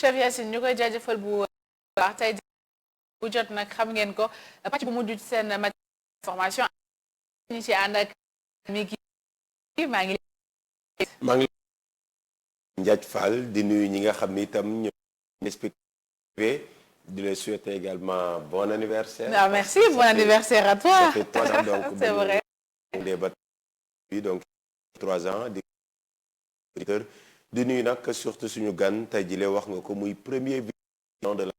Chef Yacine ñu koy jaajëfal bu baax tey bu jot nag xam ngeen ko pàcc bu mujj ci seen information ñu ci ànd ak mi ki maa ngi Ndiaye Fall di nuyu ñi nga xam ni itam ñoo respecté di les souhaiter également bon anniversaire. Ah, merci, bon anniversaire à toi. Ça fait 3 ans donc. C'est vrai. Donc 3 ans di nuyu nag surtout suñu gan tey jii wax nga ko muy premier vice-président de la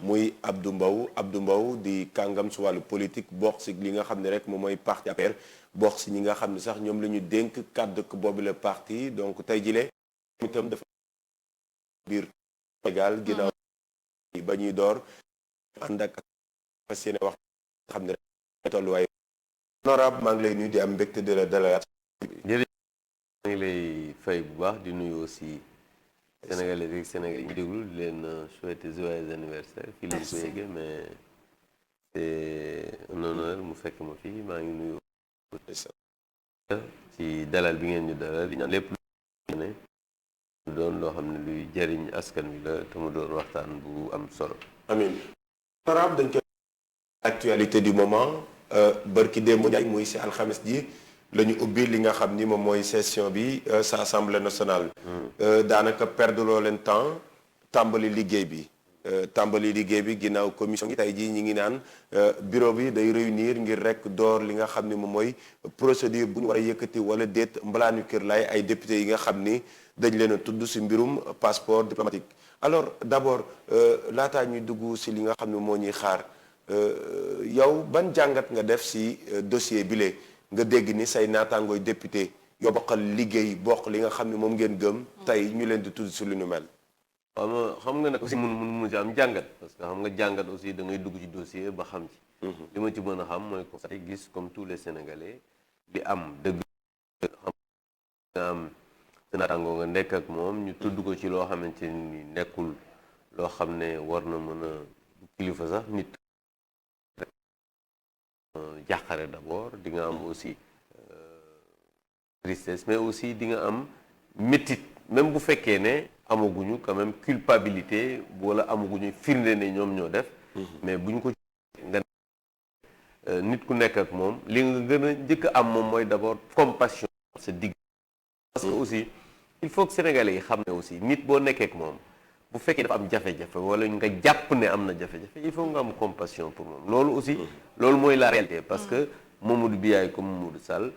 muy Abdou Mbow di kàngam si wàllu politique bokk si li nga xam ne rek moom mooy parti APR bokk si ñi nga xam ne sax ñoom la ñu dénk kàddu boobu la parti donc tey jii itam dafa biir Sénégal ginnaaw ba ñuy door ànd ak fas yéene wax xam ne rek tolluwaay honorable maa ngi lay nuyu di am mbégte de la délégation. jërëjëf maa ngi lay fay bu baax di nuyu aussi Sénégalais yi Sénégal yi déglu di leen souhaiter joyeux anniversaire fii lañ ko yéege mais c'est un honneur mu fekk ma fii maa ngi nuyu ci dalal bi ngeen ñu dalal di ñaan lépp lu ne doon loo xam ne luy jëriñ askan wi la te mu doon waxtaan bu am solo. amiin. honorable dañ koy actualité du moment bërki démb Ndiaye muy si alxames ji la ñu ubbi li nga xam ni moom mooy session bi sa assemblée nationale. daanaka perdre loo leen temps tàmbali liggéey bi ginnaaw commission gi tey jii ñi ngi naan bureau bi day réunir ngir rek door li nga xam ni moom mooy procédure bu ñu war a yëkkati wala déet mbalaanu kër lay ay député yi nga xam ni dañ leen a tudd si mbirum passeport diplomatique. alors d'abord laataa ñuy dugg si li nga xam ne moo ñuy xaar yow ban jàngat nga def si dossier bile nga dégg ni say naataangooy député yoo bokkal liggéey bokk li nga xam ne moom ngeen gëm tey ñu leen di tudd si lu ñu mel. waaw ma xam nga nag aussi mun ci am jàngat parce que xam nga jàngat aussi da ngay dugg ci dossier ba xam ci. li ma ci mën a xam mooy constaté gis comme tous les Sénégalais di am dëgg xam nga am sa naataangoo nga nekk ak moom ñu tudd ko ci loo xamante ni nekkul loo xam ne war na mën a kilifa sax nit jàqare d'abord di nga am aussi tristesse mais aussi di nga am métit même bu fekkee ne amaguñu quand même culpabilité wala amaguñu firnde ne ñoom ñoo def mais buñ ko nga nit ku nekk ak moom li nga gën a njëkk a am moom mooy d'abord compassion sa digg parce que aussi il faut que Sénégalais yi xam ne aussi nit boo nekkee ak moom bu fekkee dafa am jafe-jafe wala nga jàpp ne am na jafe-jafe il faut nga am compassion pour moom loolu aussi loolu mooy la réalité parce que Mamadou Biaye comme Mamadou Sall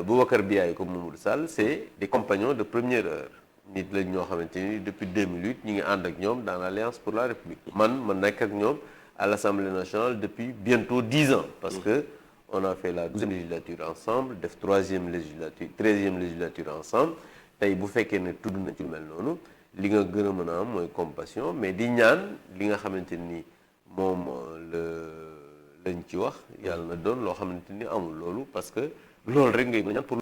Boubacar Biaye comme Mamadou Sall c'est des compagnons de première heure nit lañ ñoo xamante ni depuis 2008 ñu ngi ànd ak ñoom dans l'Alliance pour la République ma nekk ak ñoom à l'Assemblée nationale depuis bientôt 10 ans parce que on a fait la 12e législature ensemble def 13e législature ensemble tey bu fekkee ne tudd na ci lu mel noonu li nga gën a mën a am mooy compassion mais di ñaan li nga xamante ni moom lañ ci wax yàlla na doon loo xamante ni amul loolu parce que loolu rek ngay mën a ñaan pour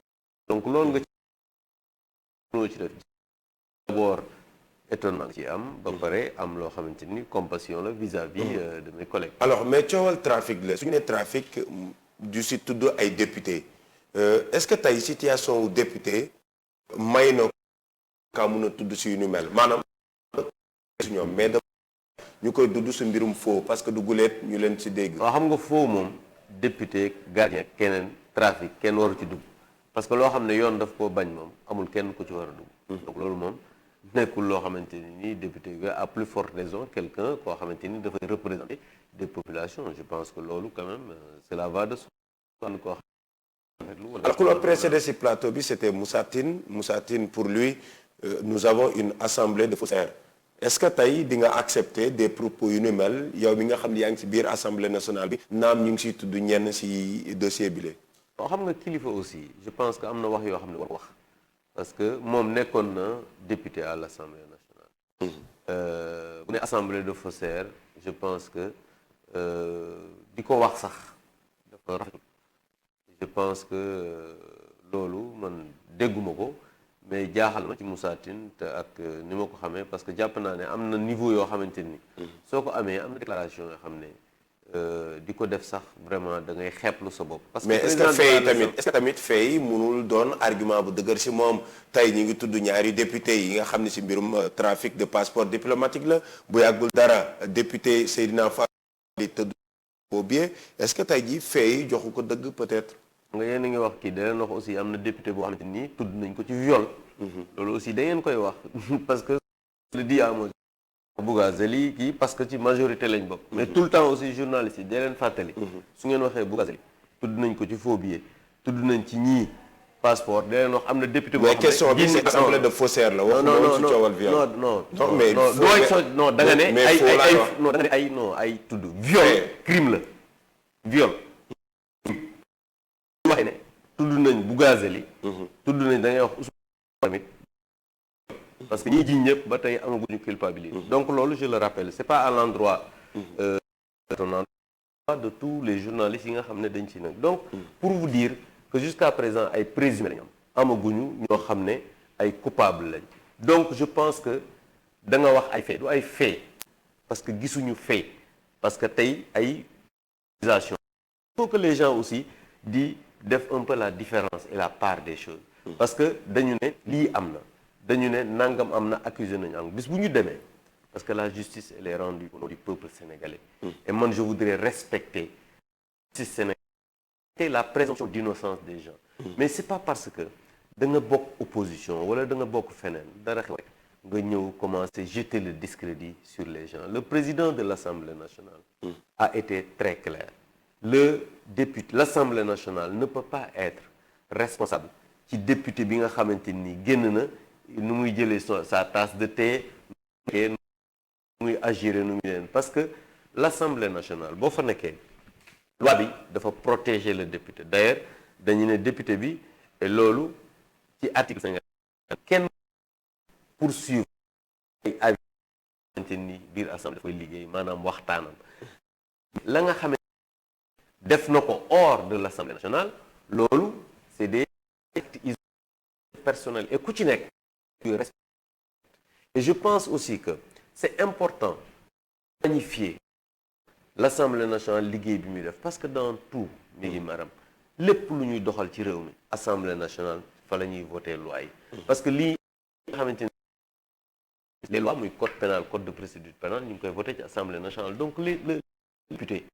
donc loolu nga ci def d'abord étonnement ci am ba pare am loo xamante ni compassion la vis-à-vis de mes collègues. alors mais coowal trafic la su ñu nee trafic du si tudd ay député est-ce que tey situation wu député may na kaa mun a tudd si yu ñu mel maanaam si ñoom mais da ñu koy dudd si mbirum faux parce que du guleet ñu leen si dégg. waaw xam nga faux moom député gardien keneen trafic kenn waru ci dugg parce que loo xam ne yoon daf koo bañ moom amul kenn ku ci war a dugg. donc loolu moom nekkul loo xamante ni député ga à plus forte raison quelqu'un koo xamante ni dafay représenter des populations je pense que loolu quand même cela va de soi. alors ku la précédé si plateau bi c'était Moussa Tine pour lui nous avons une assemblée de faussaires est-ce que tey di nga accepter des propos yu ni mel yow mi nga xam ne yaa ngi si biir assemblée nationale bi naam ñu ngi siy tudd ñenn si dossier bi la. boo xam nga kilifa aussi je pense que am na wax yoo xam ne war wax parce que moom nekkoon na député à l'Assemblée nationale. bu ne assemblée de faussaires je pense que di ko wax sax dafa rafetlu je pense que loolu man dégguma ko mais jaaxal ma ci Moussa Tine te ak ni ma ko xamee parce que jàpp naa ne am na niveau yoo xamante ni soo ko amee am na déclaration yoo xam ne di ko def sax vraiment da ngay xeeblu sa bopp. parce que mais est-ce que tamit fee yi mënul doon argument bu dëgër si moom tey ñu ngi tudd ñaari député yi nga xam ne si mbirum trafic de passeport diplomatique la bu yàggul dara député Seydina Fall di tëdd au biais est-ce que tey jii fee yi joxu ko dëgg peut-être. nga yéen a ngi wax kii da leen wax aussi am na député boo xamante ni tudd nañ ko ci viol. loolu aussi da ngeen koy wax parce que le dit à moi Bougazeli kii parce que ci majorité lañ bokk. mais tout le temps aussi journaliste yi da leen fàttali. su ngeen waxee Bougazeli tudd nañ ko ci faux billet tudd nañ ci ñii passeport da leen wax am na député boo xam ne mais question bi c'est assemblée de faussaires la. wax non ci coowal viol. non da nga ne ay tudd viol crime la viol. waxee ne tudd nañ Bougazeli tudd nañ da ngay wax Ousmane tamit parce que ñi jiñ ñëpp ba tey amaguñu culpabilité. donc loolu je le rappelle c'est pas à l'endroit de tous les journalistes yi nga xam ne dañ ci nag donc pour vous dire que jusqu'à présent ay présumé lañ am amaguñu ñoo xam ne ay coupable lañ donc je pense que da nga wax ay fait du ay fait parce que gisuñu fait parce que tey ay accusation il faut que les gens aussi di def un peu la différence et la part des choses parce que dañu ne lii am na dañu ne nangam am na accusé nañu am bis bu ñu demee parce que la justice elle est rendue au nom du peuple sénégalais et man je voudrais respecter la justice sénégalaise la présomption d'innocence des gens mais c'est pas parce que da nga bokk opposition wala da nga bokk feneen dara xew nga ñëw commencer jeter le discrédit sur les gens le président de l'Assemblée nationale a été très clair le député l'Assemblée nationale ne peut pas être responsable ci député bi nga xamante ni génn na nu muy jëlee sa tasse de thé nu muy agir nu muy leen parce que l'Assemblée nationale boo fa nekkee loi bi dafa protéger le député d'ailleurs dañu ne député bi et loolu ci article 50 kenn poursuivre ay avis xamante ni biir assemblée dafay liggéey maanaam waxtaanam la nga xamante def na ko hors de l'Assemblée nationale loolu c'est des actes personnels et ku ci nekk et je pense aussi que c'est important de magnifier l'Assemblée nationale liggéey bi muy def parce que dans tout mi ngi maram lépp lu ñuy doxal ci réew mi Assemblée nationale fa la ñuy voter loi yi parce que lii nga xamante ni les lois muy code pénal code de procédure pénale ñu ngi koy voter ci Assemblée nationale donc les députés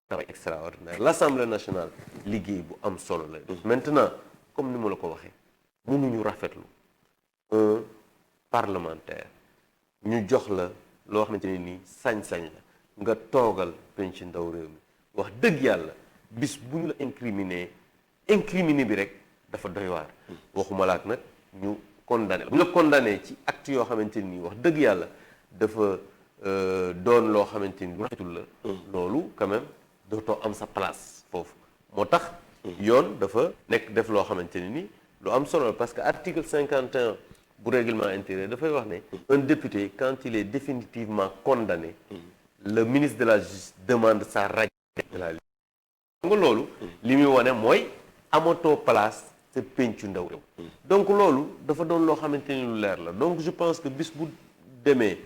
travail extraordinaire l'Assemblée nationale liggéey bu am solo la maintenant comme ni ma la ko waxee mënuñu rafetlu un parlementaire ñu jox la loo xamante ne nii sañ-sañ la nga toogal penc ndaw réew mi wax dëgg yàlla bis bu ñu la incriminé bi rek dafa doy waar waxuma la ak nag ñu condamné la bu ñu la condamné ci acte yoo xamante nii wax dëgg yàlla dafa doon loo xamante ni lu rafetul la loolu quand même dootoo am sa place foofu moo tax yoon dafa nekk def loo xamante ne ni lu am solo parce que article 51 bu règlement intérieur dafay wax ne un député quand il est définitivement condamné le ministre de la justice demande sa radiation de la liste nga loolu li muy wane mooy amatoo place sa pencu ndaw réew donc loolu dafa doon loo xamante ni lu leer la donc je pense que bis bu demee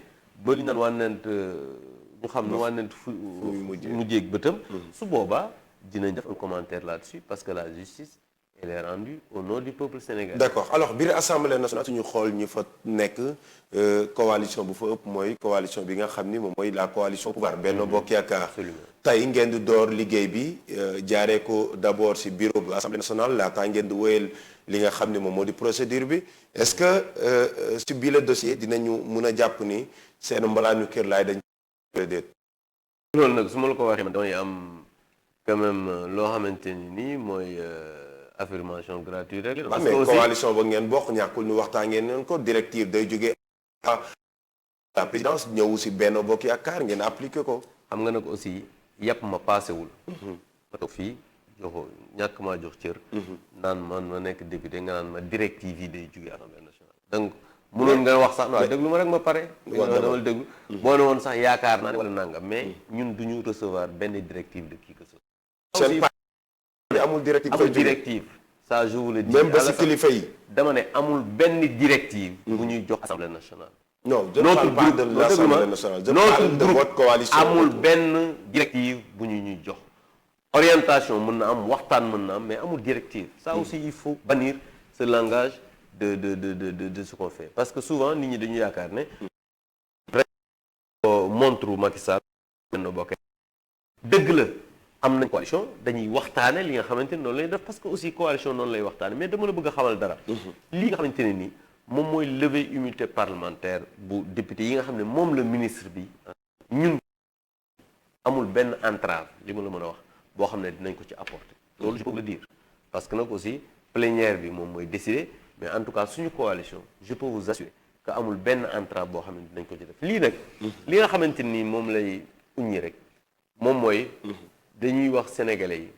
ba li naan wànnent ñu xam ne wànnent fu mujjeeg bëtam su boobaa dinañ def un commentaire là-dessus parce que la justice elle est rendue au nom du peuple sénégalais. D'accord alors biir assemblée nationale suñu xool ñi fa nekk coalition bu fa ëpp mooy coalition bi nga xam ni moom mooy la coalition au pouvoir Benno Bokk Yaakaar. tey ngeen di door liggéey bi jaaree ko d'abord ci bureau bu assemblée nationale laataa ngeen di wéyal li nga xam ni moom moo di procédure bi est-ce que ci bii la dossier dinañu mun a jàpp ni seen mbalaanu kër laay dañ déet. loolu nag su ma la ko waxee damay am quand même loo xamante ni nii mooy. affirmation gratuite rek parce que coalition ba ngeen bokk ñàkkul ñu waxtaan ngeen leen ko directive day jógee la présidence ñëw ci Benno Bokk Yaakaar ngeen appliqué ko. xam nga nag aussi yàpp ma paasewul. ma toog fii joxo ñàkk maa jox cër. naan man ma nekk député nga naan ma directive yi day jógee Assemblée nationale. donc mënoon nga wax sax waaw déglu ma rek ma pare. dama déglu boo ne woon sax yaakaar naa ne wala nangam mais ñun du ñu recevoir benn directive de qui que ce soit. amul directive ça je vous le dis même ba ci kilifa yi dama ne amul benn directive bu ñuy jox Assemblée nationale non je ne parle pas de l'Assemblée nationale. Je parle de votre coalition. amul benn directive bu ñu ñuy jox orientation mën na am waxtaan mën na am mais amul directive ça aussi il faut bannir ce langage de ce qu'on fait parce que souvent nit ñi dañu yaakaar ne montre Macky Sall Benno Bokk dëgg la am nañ coalition dañuy waxtaane li nga xamante ni noonu lay def parce que aussi coalition noonu lay waxtaane mais dama la bëgg a xamal dara lii nga xamante ne nii moom mooy lever immunité parlementaire bu député yi nga xam ne moom la ministre bi ñun amul benn entrave li ma la mën a wax boo xam ne dinañ ko ci apporter loolu je peux le dire parce que nag aussi plénière bi moom mooy décider mais en tout cas suñu coalition je peux vous assurer que amul benn entrave boo xam ne dinañ ko ci def lii nag li nga xamante nii moom lay uññi rek moom mooy dañuy wax sénégalais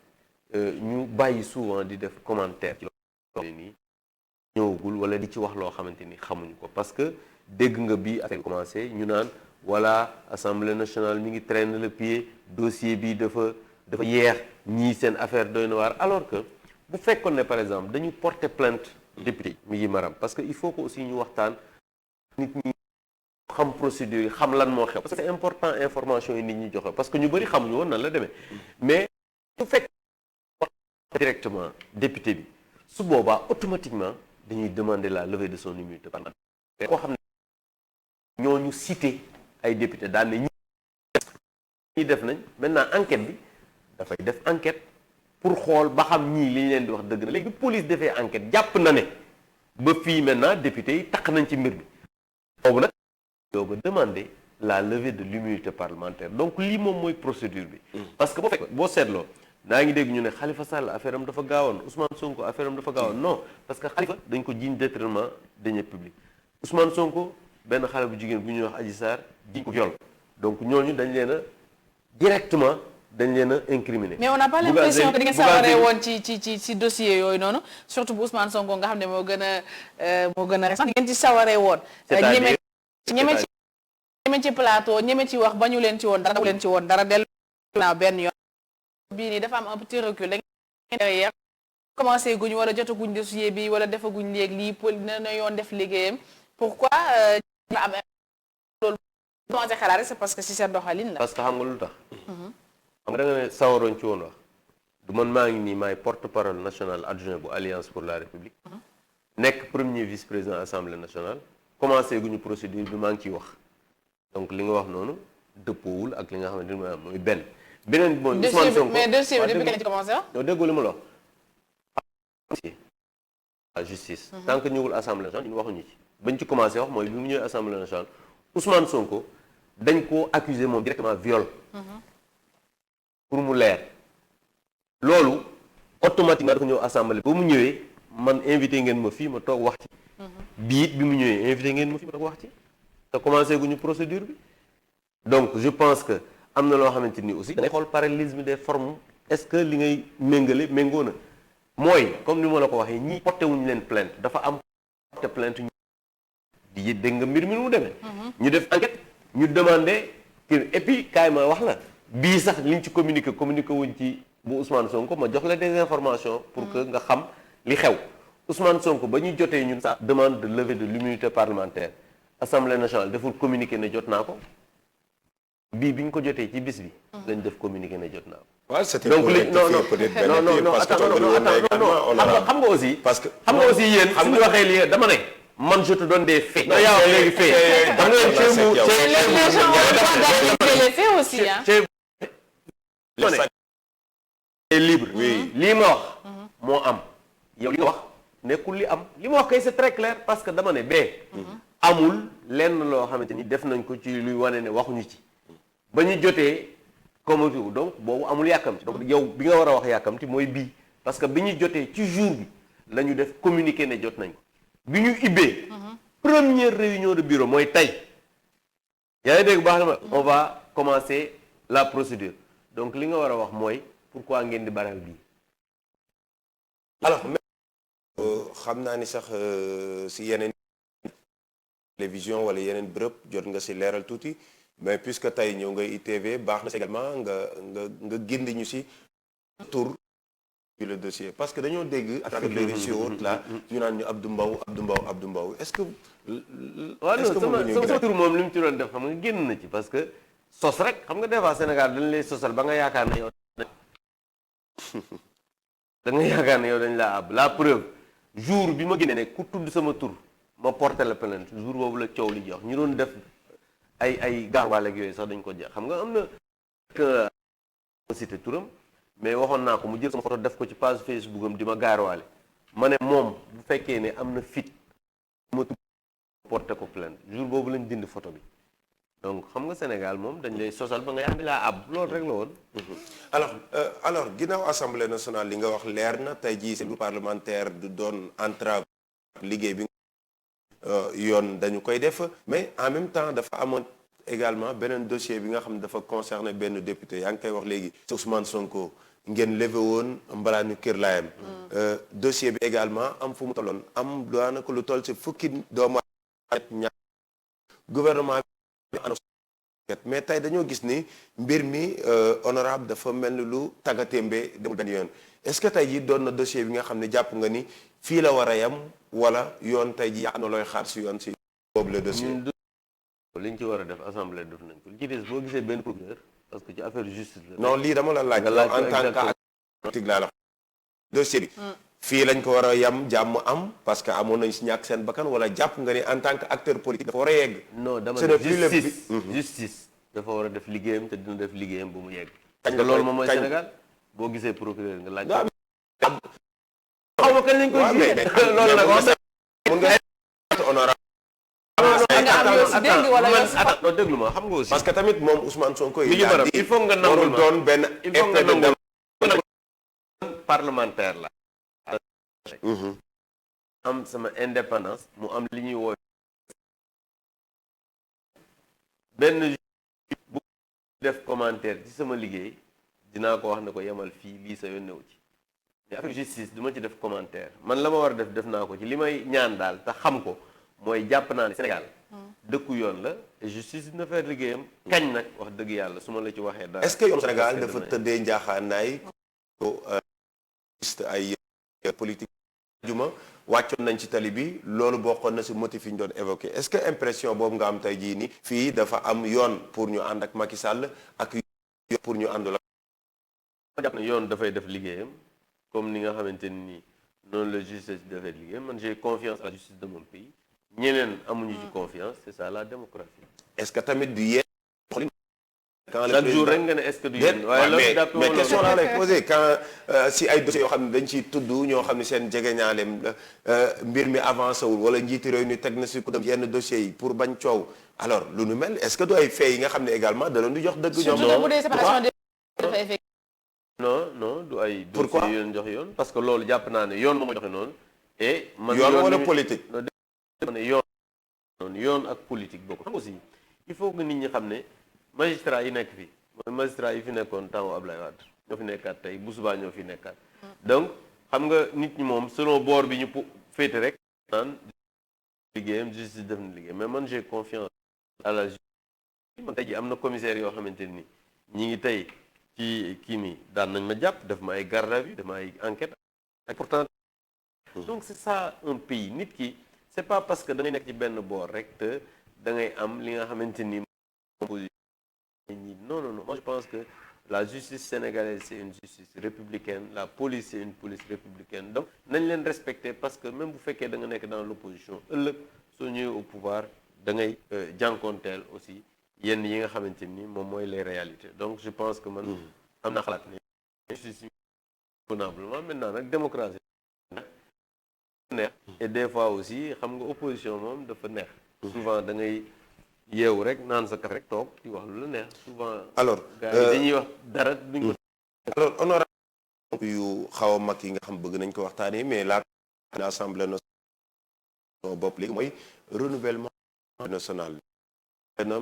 yi ñu bàyyi souvent di def commentaire ci loo xam ne nii ñëwagul wala di ci wax loo xamante ni xamuñu ko parce que dégg nga bi affaire commencé ñu naan voilà assemblée nationale mi ngi traîner le pied dossier bi dafa yeex ñii seen affaire doy na waar alors que bu fekkoon ne par exemple dañu porter plainte député mi ngi maram parce que il faut que aussi ñu waxtaan nit ñi xam procédure yi xam lan moo xew parce que c'est important information yi nit ñi joxe parce que ñu bëri xamuñu woon nan la demee mais bu fekk directement député bi su boobaa automatiquement dañuy demander la levée de son immunité parlementaire koo xam ne ñooñu cité ay député daan ne ñi def nañ maintenant enquête bi dafay def enquête pour xool ba xam ñii li ñu leen di wax dëgg na léegi police defee enquête jàpp na ne ba fii maintenant député yi taq nañ ci mbir bi boobu nag doo ko demander la levée de l'immunité parlementaire donc lii moom mooy procédure bi parce que boo seetloo daa ngi dégg ñu ne Khalifa Sall affaire am dafa gaawoon Ousmane Sonko affaire am dafa gaawoon non parce que Khalifa dañ ko jiiñ détournement de deniers publics Ousmane Sonko benn xale bu jigéen bu ñuy wax Adji Sarr jiiñ ko viol donc ñooñu dañ leen a directement dañ leen a incriminer. mais on n'a pas l'impression que di ngeen sawaree woon ci dossier yooyu noonu surtout bu Ousmane Sonko nga xam ne moo gën a récent di ngeen ci sawaree woon. ñeme ci plateau ñeme ci wax ba ñu leen ci woon dara dellu naa benn yoon. bii nii dafa am un petit recul da ngeen derrière commencé guñ wala jotaguñ dossier bi wala defaguñ léegi lii pol na yoon def liggéeyam pourquoi ñu am loolu commencé xalaat rek c'est parce que si seen doxalin la. parce que xam nga lu tax. xam nga da nga ne sawaroon ci woon wax du man maa ngi nii maay porte-parole national adjoint bu Alliance pour la République. nekk premier vice-président assemblée nationale commencé guñu procédure bi maa ngi ciy wax donc li nga wax noonu dëppoowul ak li nga xamante ni mooy benn. beneen bi mooy Ousmane Sonko mais dossier bi depuis kañ ci commencé wax. yow déggoo li ma la wax. la justice. tant que ñëwul assemblée nationale ñun waxuñu ci. bañ ci commencé wax mooy bi mu ñëwee assemblée nationale Ousmane Sonko dañ koo accuser moom directement viol. pour mu leer. loolu automatiquement dafa ñëw assemblée ba mu ñëwee man invité ngeen ma fii ma toog wax ci. biit bi mu ñëwee invité ngeen ma fii ma toog wax ci. te commencé guñu procédure bi. donc je pense que. am na loo xamante ni aussi da ngay xool parallélisme des formes est-ce que li ngay méngale méngoo na mooy comme ni ma la ko waxee ñii porté wuñu leen plainte dafa am porté plainte ñu di dégg nga mbir mi mu demee ñu def enquête ñu demandé et puis kaay ma wax la bii sax liñ ci communiqué wuñ ci bu Ousmane Sonko ma jox la des informations pour que nga xam li xew Ousmane Sonko ba ñuy jotee ñun sax demande de levée de l'immunité parlementaire Assemblée nationale deful communiqué ne jot naa ko bii bi ñu ko jotee ci bis bi. lañ def communiqué ne jot naa ko. waaw c'était donc li non xam nga aussi. parce que xam nga aussi yéen xam nga waxee lii dama ne. man je te donne des faits. non yaa wax léegi faits. xam nga chez vous les gens ont les faits aussi hein. c'est libre. oui lii ma wax. moo am yow li nga wax nekkul li am li ma wax kay c'est très clair parce que dama ne bee. amul lenn loo xamante ni def nañ ko ci luy wane ne waxuñu ci. ba ñu jotee comme donc boobu amul yàkkamti donc yow bi nga war a wax yàkkamti mooy bii parce que bi ñu jotee ci jour bi la ñu def communiqué ne jot nañ ko bi ñu ibbee première réunion de bureau mooy tey yaa ngi dégg baax na ma on va commencer la procédure donc li nga war a wax mooy pourquoi ngeen di baral bii alors xam naa ni sax si yeneen télévision wala yeneen bërëb jot nga si leeral tuuti mais puisque tey ñëw nga ITV baax na également nga gindi ñu si tur le dossier parce que dañoo dégg à travers les réseaux autres là ñu naan ñu Abdou Mbow est-ce que waaw est-ce que non sama tur moom li mu ci doon def xam nga génn na ci parce que sos rek xam nga des fois Sénégal dañ lay sosal ba nga yaakaar ne yow da nga yaakaar ne yow dañ laa àbb la preuve jour bi ma génnee ne ku tudd sama tur ma porté la plainte jour boobu la coow li jox ñu doon def ay gaarwaale ak yooyu sax dañ ko jeex xam nga am na que cité turam mais waxoon naa ko mu jël sama photo def ko ci page Facebook am di ma gaarwaale ma ne moom bu fekkee ne am na fit ma tudd porté ko plainte jour boobu lañ dind photo bi donc xam nga Sénégal moom dañ lay sosal ba nga yaa laa àbb loolu rek la woon. alors ginnaaw assemblée nationale li nga wax leer na tey jii c'est parlementaire du doon entrave liggéey bi yoon dañu koy def mais en même temps dafa amoon également beneen dossier bi nga xam ne dafa concerné benn député yaa ngi koy wax léegi Ousmane Sonko ngeen levé woon mbalaanu kër laayam dossier bi également am fu mu tolloon am daanaka lu toll ci fukki doomu ñaar gouvernement bi mais tey dañoo gis ni mbir mi honorable dafa mel ni lu tàggatémbe demul benn yoon est-ce que tey ji doon na dossier bi nga xam ne jàpp nga ni fii la war a yam wala yoon tey ji yaa na looy xaar si yoon si boobu le dossier li ñu ci war a def assemblée def nañ ko li ci des boo gisee benn procureur parce que ci affaire justice la. non lii dama la laaj en tant qu'acteur laa la dossier bi fii lañ ko war a yam jàmm am parce que amoon nañ si ñàkk seen bakkan wala jàpp nga ni en tant que acteur politique dafa war a yegg. non dama ne justice dafa war a def liggéeyam te dina def liggéeyam ba mu yegg. parce que loolu moom mooy Sénégal boo gisee procureur nga laaj. xaw ma kañ lañ koy gisee loolu nag wax mun nga honorable déglu ma xam nga aussi parce que tamit moom Ousmane Sonko il faut nga nangul ma doon benn parlementaire la am sama indépendance mu am li ñuy woowe benn bu def commentaire ci sama liggéey dinaa ko wax ne ko yemal fii lii sa yoon newu ci mais affaire justice du ma ci def commentaire man la ma war a def naa ko ci li may ñaan daal te xam ko mooy jàpp naa ne Sénégal dëkku yoon la et justice dina faire liggéeyam kañ nag wax dëgg yàlla su ma la ci waxee dara est-ce que yoon Sénégal dafa tëddee njaaxaanaay ay politique juma wàccoon nañ ci tali bi loolu bokkoon na si motif yi ñu doon évoqué est-ce que impression boobu nga am tey jii ni fii dafa am yoon pour ñu ànd ak Macky Sall ak yoon pour ñu ànd la ma jàpp ne yoon dafay def liggéeyam comme ni nga xamante ni noonu la justice dafay liggéeyam man j'ai confiance à la justice de mon pays ñeneen amuñu ci confiance c'est ça la démocratie. est-ce que tamit du yéen chaque jour rek nga ne est-ce que du yéen waaye loolu mais question laa lay posé quand si ay dossiers yoo xam ne dañ ciy tudd ñoo xam ne seen jegeñaaleem mbir mi avancé wul wala njiiti réew ni teg na si ko dem yenn dossiers yi pour bañ coow alors lu nu mel est-ce que du ay faits yi nga xam ne également da leen di jox dëgg ñoom non du ay dossiers yoon jox yoon parce que loolu jàpp naa ne yoon moo joxe noonu et man yoon wala politique ne yoon ak politique bokk xam aussi il faut que nit ñi xam ne magistrat yi nekk fi mooy magistrat yi fi nekkoon temps Ablaye Wade ñoo fi nekkaat tey bu subaa ñoo fi nekkaat donc xam nga nit ñi moom selon boor bi ñu féete rek naan liggéeyam justice def na liggéey mais man j'ai confiance à la justice man tey ji am na commissaire yoo xamante ni ñi ngi tey ci kii mi daan nañ ma jàpp def ma ay garde à vue def ma ay enquête ak pourtant donc c'est ça un pays nit ki c'est pas parce que da ngay nekk ci benn boor rek te da ngay am li nga xamante ni non moi je pense que la justice sénégalaise c'est une justice républicaine la police c'est une police républicaine donc nañ leen respecter parce que même bu fekkee da nga nekk dans l'opposition ëllëg soo ñëwee au pouvoir da ngay jànkoonteel aussi yenn yi nga xamante ni moom mooy les réalités donc je pense que man am na xalaat ne justice convenablement maintenant nag démocratie neex et des fois aussi xam nga opposition moom dafa neex souvent da ngay yeewu rek naan sa café rek toog di wax lu la neex souvent alors gars yi dañuy wax dara duñ ko alors honorable yu xaw a mag yi nga xam bëgg nañ ko waxtaanee mais la assemblée nationale bopp léegi mooy renouvellement national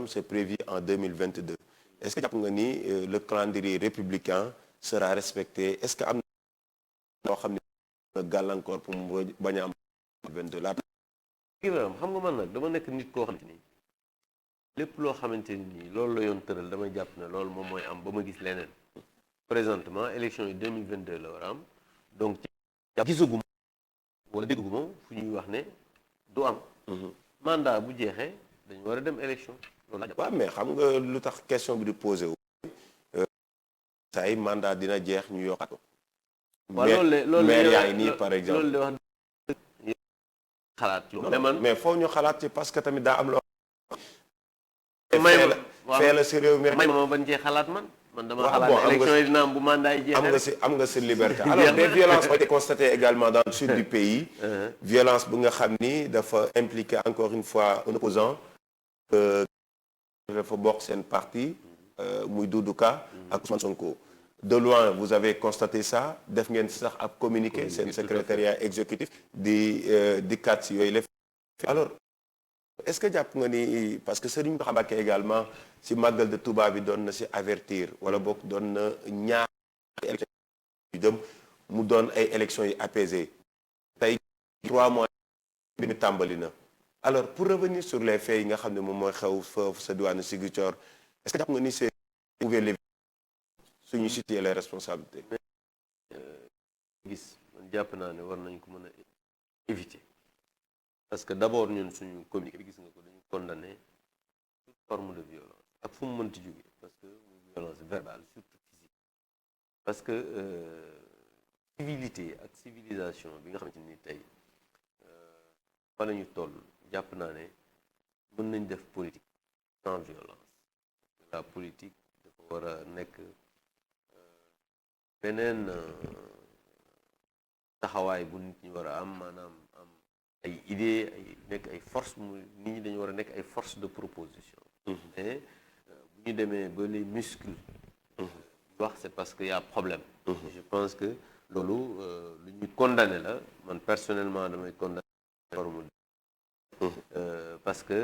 c'est prévu en 2022 est-ce que jàpp nga ni le calendrier républicain sera respecté est-ce que am na loo xam ne gàllankoor pour mu bañ a am 22 la xam nga man nag dama nekk nit koo xamante ni lépp loo xamante ni loolu la yoon tëral damay jàpp ne loolu moom mooy am ba ma gis leneen présentement élection yi 2022 la war a am donc gisaguma wala dégguma fu ñuy wax ne du am mandat bu jeexee dañu war a dem élection loolu la. waaw mais xam nga lu tax question bi di posé wu saa yi mandat dina jeex ñu yokkaat ko. waaw loolu maire yaa ngi nii par exemple loolu wax xalaat mais man mais foofu ñu xalaat ci parce que tamit daa am loo may fee la si réew mi may ma bañ cee xalaat man dama waaw, xalaat bon, ne élection yi dina am bu mandat yi jeexee am nga si liberté alors des violences ont été constatées également dans le sud du pays violence bu nga xam ni dafa impliquer encore une fois un opposant dafa bokk seen parti muy Doudou Ka ak Ousmane Sonko de loin vous avez constaté ça def ngeen sax ab communiqué seen secrétariat exécutif di kat si yooyu la alors est-ce que jàpp nga ni parce que Serigne Mountakha Mbacké également si màggal de Touba bi doon na si avertir wala boog doon na ñaar élection yu jëm mu doon ay élections yi apaisées tey 3 mois bi ñu tàmbali na alors pour revenir sur les faits yi nga xam ne moom mooy xew foofu sa diwaanu Ziguinchor est-ce que jàpp nga ni c'est pouvoir les suñu situer les responsabilités gis man jàpp naa ne war nañ ko mën a éviter parce que d'abord ñun suñu communiqué bi gis nga ko dañu condamner toute forme de violence ak fu mu mënti jógee parce que muy violence verbale surtout physique parce que civilité ak civilisation bi nga xamante ni tey fa la ñu toll jàpp naa ne mën nañ def politique sans violence la politique dafa war a nekk beneen taxawaay bu nit ñi war a am maanaam am ay idée ay nekk ay force mu nit ñi dañu war a nekk ay force de proposition mais bu ñu demee ba les muscles wax c'est parce que y a problème je pense que loolu lu ñuy condamné la man personnellement damay condamné forme parce que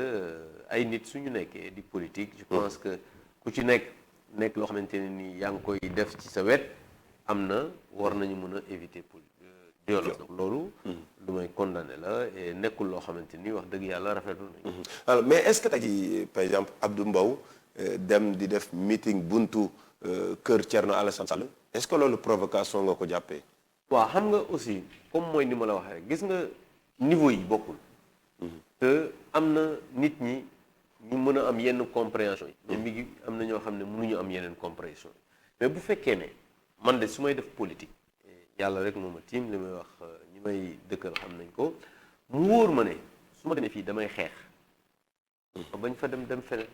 ay nit suñu nekkee di politique je pense que ku ci nekk loo xamante ne ni yaa ngi koy def ci sa wet am na war nañu mën a éviter violence donc loolu lu may condamné la et nekkul loo xamante ni wax dëgg yàlla rafetlu nañu alors mais est-ce que tey jii par exemple Abdou Mbow dem di def meeting buntu kër Thierno Alassane Sall est-ce que loolu provocation nga ko jàppee waaw xam nga aussi comme mooy ni ma la waxee rek gis nga niveau yi bokkul te am na nit ñi ñu mën a am yenn compréhension yi mais mi ngi am na ñoo xam ne mënuñu am yeneen compréhension yi mais bu fekkee ne man de su may def politique yàlla rek moom a tiim li may wax ñi may dëkkal xam nañ ko mu wóor ma ne su ma demee fii damay xeex bañ fa dem feneen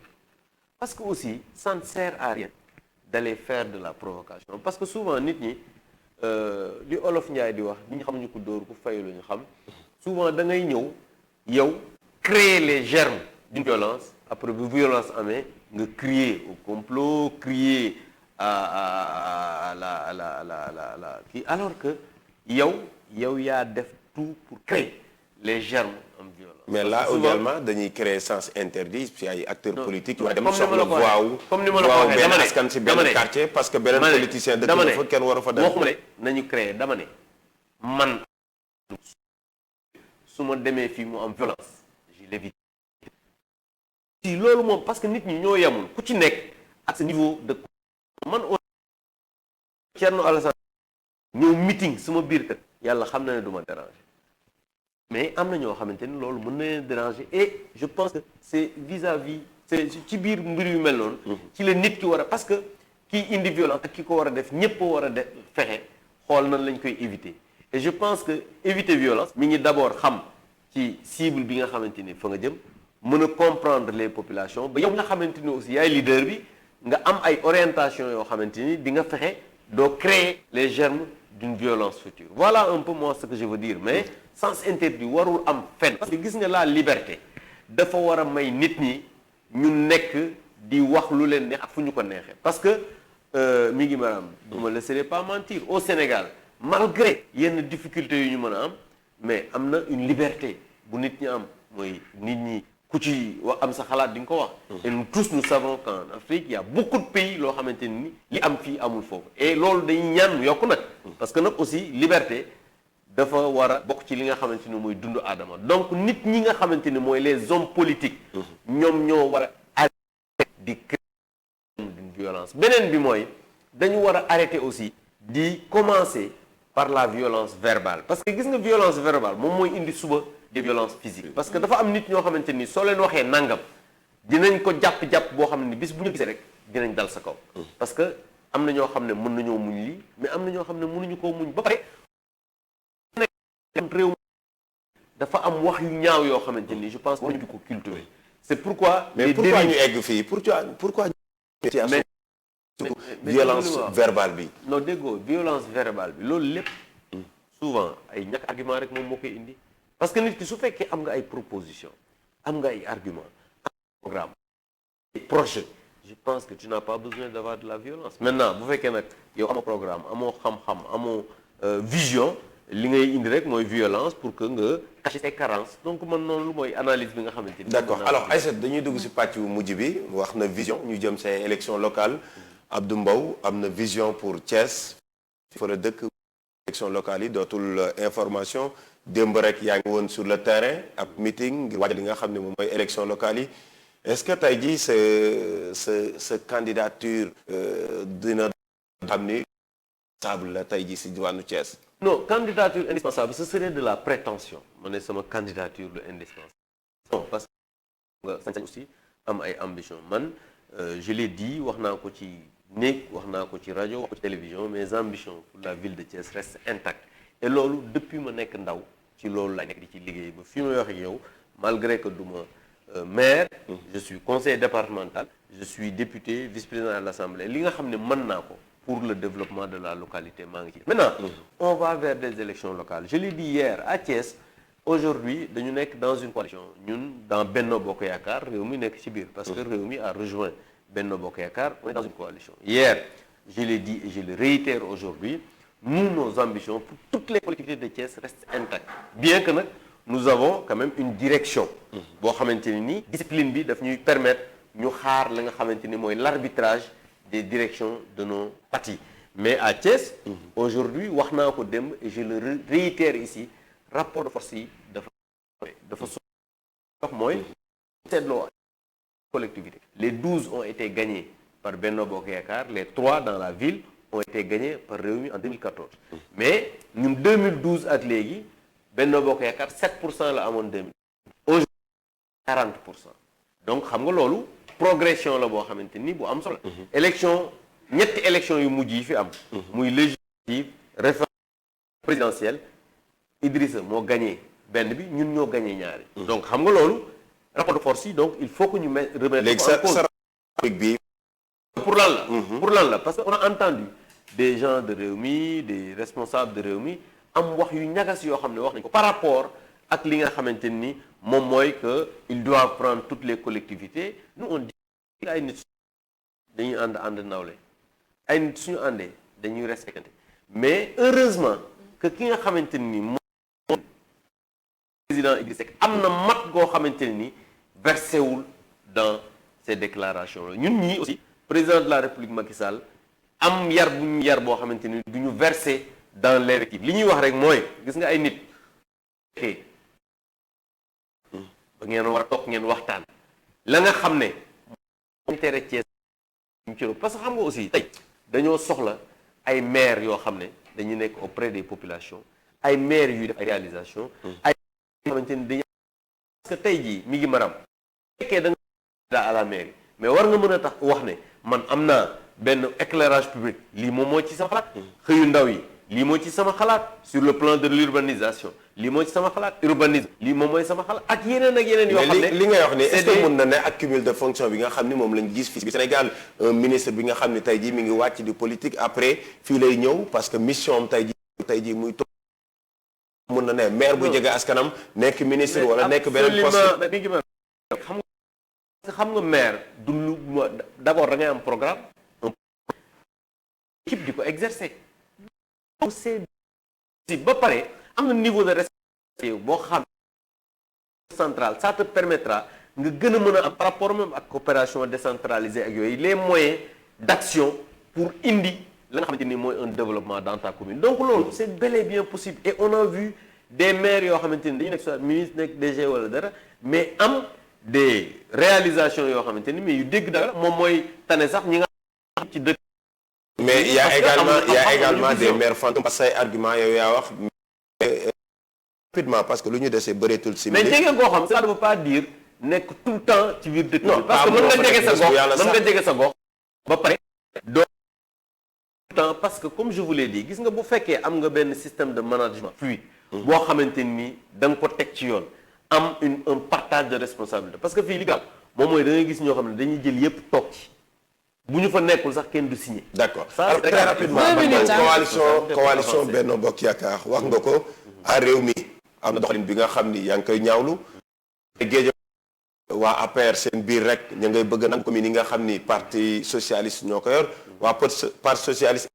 parce que aussi ça ne sert à rien d'aller faire de la provocation parce que souvent nit ñi li Olof Njaay di wax nit ñi xamuñu ko dóor ku fayu lu ñu xam souvent da ngay ñëw yow créer les germes d'une violence après bu violence amee nga crier au complot crier à la kii alors que yow yaa def tout pour créer les germes en violence. mais là également dañuy créer sens interdit si ay acteurs politiques yoo dem soxla voix comme ni ma la ko waxee benn askan si benn quartier parce que beneen politicien dëkk dafa kenn waru fa dem waxuma ne nañu créer dama ne man su ma demee fii mu am violence je l'évite si loolu moom parce que nit ñi ñoo yemul ku ci nekk ak sa niveau de man Thierno Alassane ñëw meeting sama biir kër yàlla xam na ne du ma déranger mais am na ñoo xamante ni loolu mën na leen déranger et je pense que c'est vis-à-vis c'est ci biir mbir yu mel noonu ci la nit ki war a parce que kii indi violence ak ki ko war a def ñépp war a def fexe xool nan lañ koy éviter et je pense que éviter violence mi ngi d'abord xam ci cible bi nga xamante ni fa nga jëm mën a comprendre les populations ba yow nga xamante ni aussi yaay leader bi nga am ay orientation yoo xamante ni di nga fexe doo créer les germes d'une violence future voilà un peu moi ce que je veux dire mais sens interdit warul am fenn parce que gis nga la liberté dafa war a may nit ñi ñu nekk di wax lu leen neex ak fu ñu ko neexee parce que mi ngi maanaam du ma laisserai pas mentir au Sénégal malgré yenn difficultés yu ñu mën a am mais am na une liberté bu nit ñi am mooy nit ñi ku ci wax am sa xalaat di nga ko wax et nous tous nous savons qu'en Afrique il y a beaucoup de pays loo xamante ni li am fii amul foofu et loolu dañuy ñaan yokk nag parce que nag aussi liberté dafa war a bokk ci li nga xamante ni mooy dund aadama donc nit ñi nga xamante ni mooy les hommes politiques ñoom ñoo war a arrêter di créer d'une violence beneen bi mooy dañu war a arrêter aussi di commencer par la violence verbale parce que gis nga violence verbale moom mooy indi suba des violences physiques parce que dafa am nit ñoo xamante ni soo leen waxee nangam dinañ ko jàpp-jàpp boo xam ne bis bu ñu gisee rek dinañ dal sa kaw parce que am na ñoo xam ne mën nañoo muñ lii mais am na ñoo xam ne mënuñu koo muñ ba pare nekk réew dafa am wax yu ñaaw yoo xamante ni je pense que waruñu ko cultiver c'est pourquoi mais pourquoi ñu egg fii pourquoi violence verbale bi non déggoo violence verbale bi loolu lépp souvent ay ñàkk argument rek moom moo koy indi parce que nit ki su fekkee am nga ay proposition am nga ay argument am programme ay projet je pense que tu n'as pas besoin d'avoir de la violence maintenant bu fekkee nag yow amoo programme amoo xam-xam amoo vision li ngay indi rek mooy violence pour que nga cacher ses carences donc man noonu lu mooy analyse bi nga xamante ni d'accord alors Aïssata dañuy dugg ci pàcc bu mujj bi wax na vision ñu jëm say élection locale Abdou Mbow am na vision pour Thiès fa la dëkk élection locale yi dootul information démb rek yaa ngi woon sur le terrain ab meeting ngir waajal li nga xam ne moom mooy élection locale yi est-ce que tey jii sa candidature dina xam ni indispensable la tey jii si diwaanu Thiès. non candidature indispensable ce serait de la prétention ma ne sama candidature lu indispensable non parce que nga sañ aussi am ay ambition man je l'ai dit wax naa ko ci néeg wax naa ko ci rajo wax ko ci télévision mes ambitions pour la ville de Thiès restent intactes et loolu depuis ma nekk ndaw ci loolu la nekk di ci liggéey ba fi may wax ak yow malgré que duma maire je suis conseiller départemental je suis député vice-président de l'Assemblée li nga xam ne mën naa ko pour le développement de la localité maa ngi ci maintenant on va vers des élections locales je l'ai dit hier à Thiès aujourd'hui dañu nekk dans une coalition ñun dans Benno Bokk Yaakaar Rewmi nekk ci biir parce que Rewmi a rejoint Benno Bokk Yaakaar on est dans une coalition hier je l'ai dit et je le réitère aujourd'hui nous nos ambitions pour toutes les collectivités de Thiès restent intactes bien que nag nous avons quand même une direction boo xamante ni nii discipline bi daf ñuy permettre ñu xaar la nga xamante ni mooy l'arbitrage des directions de nos partis mais à Thiès aujourd'hui wax naa ko démb et je le réitère ici rapport de force yi dafa sox mooy seetloo collectivité les 12 ont été gagnés par Benno Bokk Yaakaar les 3 dans la ville ont été gagnés par Rewmi en 2014 mais ñun 2012 ak léegi Benno Bokk Yaakaar 7% la amoon 2000 aujourd'hui 40% donc xam nga loolu progression la boo xamante ni bu am solo élection ñetti élection yu mujj yi fi am muy législative référendum présidentielle Idrissa moo gagné benn bi ñun ñoo gagné ñaari donc xam nga loolu rapport de force yi donc il faut que ñu remettre en cause bi pour lan la pour lan la parce que on a entendu des gens de Rewmi des responsables de Rewmi am wax yu ñagas yoo xam ne wax nañ ko par rapport ak li nga xamante ni moom mooy que ils doivent prendre toutes les collectivités nous on dit ay nit dañuy ànd nawle ay nit suñu àndee dañuy respecté mais heureusement que ki nga xamante ni moom président Idrissa Seck am na mat goo xamante ni versé wul dans ces déclarations là ñun ñii aussi président de la République Macky Sall am yar bu ñu yar boo xamante ni du ñu versé dans l'invective li ñuy wax rek mooy gis nga ay nit ba ngeen war a toog ngeen waxtaan la nga xam ne intérêt Thiès parce que xam nga aussi tey dañoo soxla ay maires yoo xam ne dañu nekk auprès des populations ay maires yuy def ay réalisations ay xamante ni dañu parce que tey jii mi ngi maram fekkee da nga à la mairie mais war nga mën a tax wax ne man am naa benn éclairage public lii moom moo ci sama xalaat xëyu ndaw yi lii moo ci sama xalaat sur le plan de l'urbanisation lii moo ci sama xalaat urbanisme lii moom mooy sama xalaat ak yeneen yoo xam ne li ngay wax ni est-ce que mën na ne ak cumul de fonction bi nga xam ni moom lañ gis fii Sénégal un ministre bi nga xam ne tey jii mi ngi wàcc di politique après fii lay ñëw parce que mission am tey jii muy toog mën na ne maire bu jege askanam nekk ministre wala nekk beneen poste xam nga maire du lu d'abord da ngay am programme équipe di ko exercer c'est ba pare am na niveau de respect boo xam central ça te permettra nga gën a mën a am par rapport même ak coopération décentralisée ak yooyu les moyens d'action pour indi la nga xamante ni mooy un développement dans ta commune donc loolu c'est bel et bien possible et on a vu des maires yoo xamante ni dañu nekk soit ministre nekk DG wala dara mais am des réalisations yoo xamante ni mais yu dégg dara moom mooy tane sax ñi nga xam ci dëkk mais il y a également des maires fantômes parce que say argument yow yaa wax rapidement parce que lu ñu desee bëreetul simili. mais jege koo xam ça ne veut pas dire nekk tout le temps ci biir dëkk bi. parce que mën nga jege sa gox ba pare doo temps parce que comme je vous l'ai dit gis nga bu fekkee am nga benn système de management fluide boo xamante ni da nga ko teg ci yoon am un partage de responsabilité parce que fii li gaaw moom mooy da ngay gis ñoo xam ne dañuy jël yépp toog ci bu ñu fa nekkul sax kenn du signé. d'accord ça alors très rapidement coalition Benno Bokk Yaakaar wax nga ko à réew mi am na doxalin bi nga xam ni yaa ngi koy ñaawlu géej waa APR seen biir rek ñu ngay bëgg nag commune yi nga xam ni parti socialiste ñoo ko yor waa parti socialiste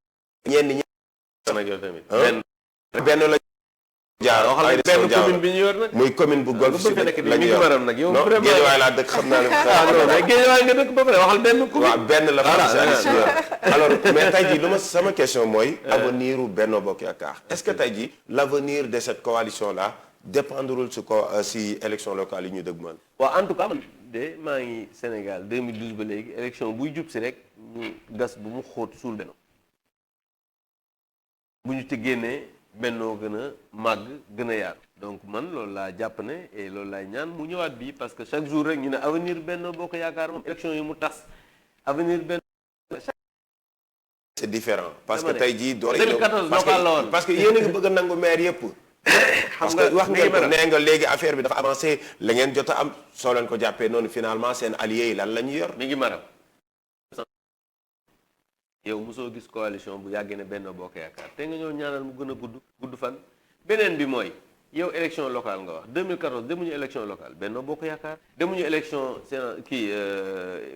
ñenn ñi benn la jaar ay benn commune bi ñu yor nag muy commune bu Golf Sud la ñu yor nag yow non Géejawaay laa dëkk xam naa ne non mais Géejawaay nga dëkk ba pare waxal benn commune waaw benn la parti socialiste yor alors mais tey jii lu ma sama question mooy avenir u Benno Bokk Yaakaar est-ce que tey jii l'avenir de cette coalition là dépendrul si élection locale yi ñu dëgmal. waaw en tout cas man de maa ngi Sénégal 2012 ba léegi élection buy jub si rek ñu gas bu mu xóot suul Benno bu ñu ci génnee Benno gën a màgg gën a yaatu. donc man loolu laa jàpp ne et loolu laay ñaan mu ñëwaat bii parce que chaque jour rek ñu ne avenir Benno Bokk Yaakaar moom élection yi mu tas avenir Benno. c'est différent parce que tey jii. 2014 local la woon parce que yéen a ngi bëgg a nangu maire yëpp. parce que wax ngeen ko nee nga léegi affaire bi dafa avancé la ngeen jot a am soo leen ko jàppee noonu finalement seen alliés yi lan la ñu yor. mi ngi maram yow mosoo gis coalition bu yàggee ne Benno Bokk Yaakaar te nga ñëw ñaanal mu gën a gudd fan. beneen bi mooy yow élection locale nga wax 2014 demuñu élection locale Benno Bokk Yaakaar demuñu élection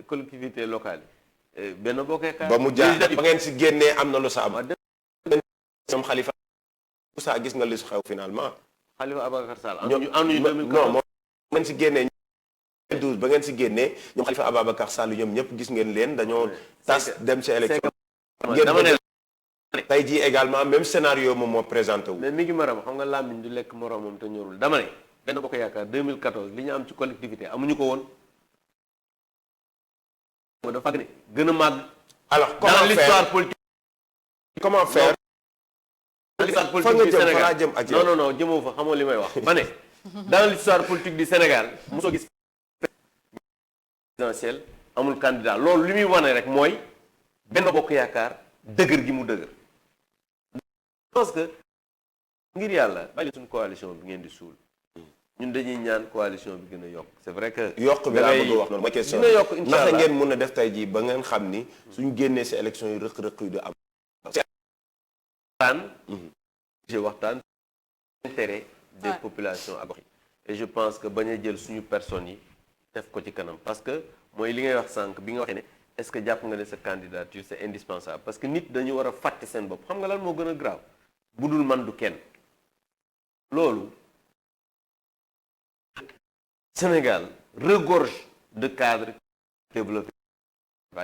collectivité locale yi Benno Bokk Yaakaar. ba mu jaar ba ngeen si génnee am na lu sa am. ñoom Khalifa Moussa gis nga li su xew finalement. Khalifa Ababacar Sall. non moom ngeen si génnee 2012 ba ngeen si génnee ñoom Khalifa Ababacar Sall ñoom ñëpp gis ngeen leen dañoo tas dem si élection. dama ne tey jii également même scénario moom moo présenté wu. mais mi ngi maram xam nga làmmiñ du lekk moroomam te ñorul dama ne Benno Bokk Yaakaar 2014 li ñu am ci collectivité amuñu ko woon. dafa gën a màgg. alors dans l'histoire politique. comment faire. l'histoire politique du Sénégal non jëmoo fa xamoo li may wax ma ne dans l'histoire politique du Sénégal mosoo gis présidentielle amul candidat loolu li muy wane rek mooy Benno Bokk Yaakaar dëgër gi mu dëgër parce que ngir yàlla bàyyi suñu coalition bi ngeen di suul ñun dañuy ñaan coalition bi gën a yokk c'est vrai que yokk bi laa bëgg wax noonu ma question dina yokk incha allah naka ngeen mën a def tey jii ba ngeen xam ni suñ génnee si élection yi rëq-rëq yi du am waxtaan intérêt des populations ak gox yi et je pense que bañ a jël suñu personnes yi def ko ci kanam parce que mooy li ngay wax sànq bi nga waxee ne est-ce que jàpp nga ne sa candidature c'est indispensable parce que nit dañu war a fàtte seen bopp xam nga lan moo gën a grave bu dul man du kenn loolu Sénégal regorge de cadres développés.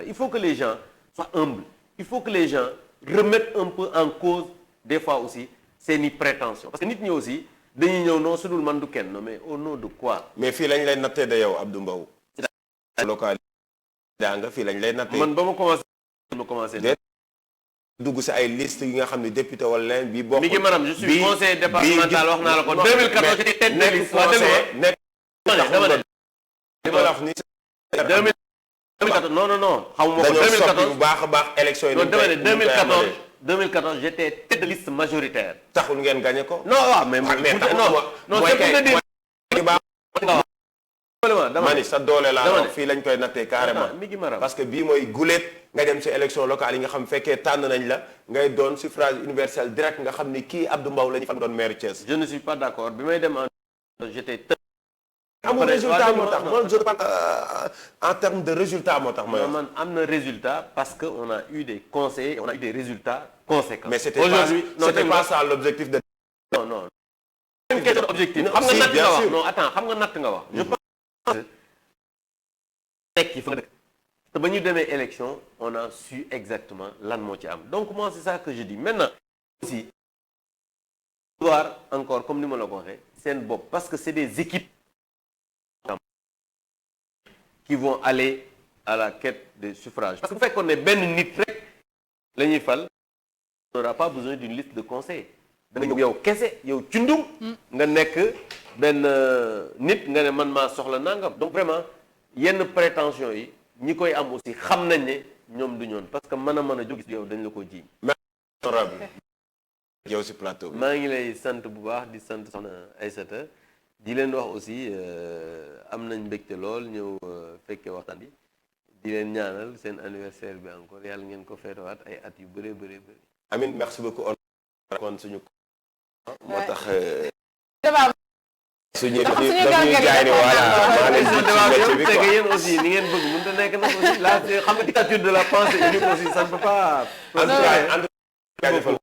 Il faut que les gens soient humbles. Il faut que les gens remettent un peu en cause des fois aussi seeni prétentions parce que nit ñi aussi dañuy ñëw non su dul man du kenn non mais au nom de quoi. mais fii lañ lay nattee de yow Abdou Mbow. local daa nga fii lañ lay nattee. man ba ma commencé. dugg si ay liste yi nga xam ne député wala leen bii bokk. mi ngi maanaam je suis conseiller départemental wax naa la ko 2014 j'étais tête de liste. dama ne 2014 non xamuma ko 2014 bu baax a baax élection yi. non dama ne 2014 j'étais tête de liste majoritaire. taxul ngeen gagné ko. non waaw mais non c'est pour te dire. dama ni sa doole laa wax fii lañ koy nattee carrément. mi ngi maram parce que bii mooy guléet nga dem si élection locale yi nga xam fekkee tànn nañ la ngay doon suffrage universel direct nga xam ni kii Abdou Mbow la ñu fa doon maire Thiès. je ne suis pas d'accord bi may dem j'étais amul résultat moo tax man je parle en termes de résultat moo tax ma man am na résultat parce que on a eu des conseils on a eu des résultats conséquents. mais c'était pas ça l'objectif de. non une question d'objectif. xam nga natt nga wax non attends xam nga natt nga wax. je pense que nekk yi fa dëkk te ba ñu demee élection on a su exactement lan moo ci am donc moi c'est ça que je dis maintenant aussi voir encore comme ni ma la ko waxee seen bopp parce que c'est des équipes qui vont aller à la quête des suffrages parce que bu fekkoon ne benn nit rek la ñuy fal on n'aura pas besoin d'une liste de conseil da nga ñëw yow kese yow cundum nga nekk benn nit nga ne man maa soxla nangam donc vraiment yenn prétention yi ñi koy am aussi xam nañ ne ñoom du ñoon parce que mën a jóg yow dañ la ko jiiñ honorable yow si plateau bi. maa ngi lay sant bu baax di sant soxna Aïssata di leen wax aussi am nañ mbégte lool ñëw fekkee waxtaan bi di leen ñaanal seen anniversaire bi encore yàlla ngeen ko feetewaat ay at yu bëree bëri bëri. Amin merci beaucoup on kon suñu moo tax suñu daf ñuy jaay ni voilà maa leen di c'est que yéen aussi ni ngeen bëgg mënut a nekk nag aussi là xam nga dictature de la pensée unique aussi ça ne peut pas. en tout cas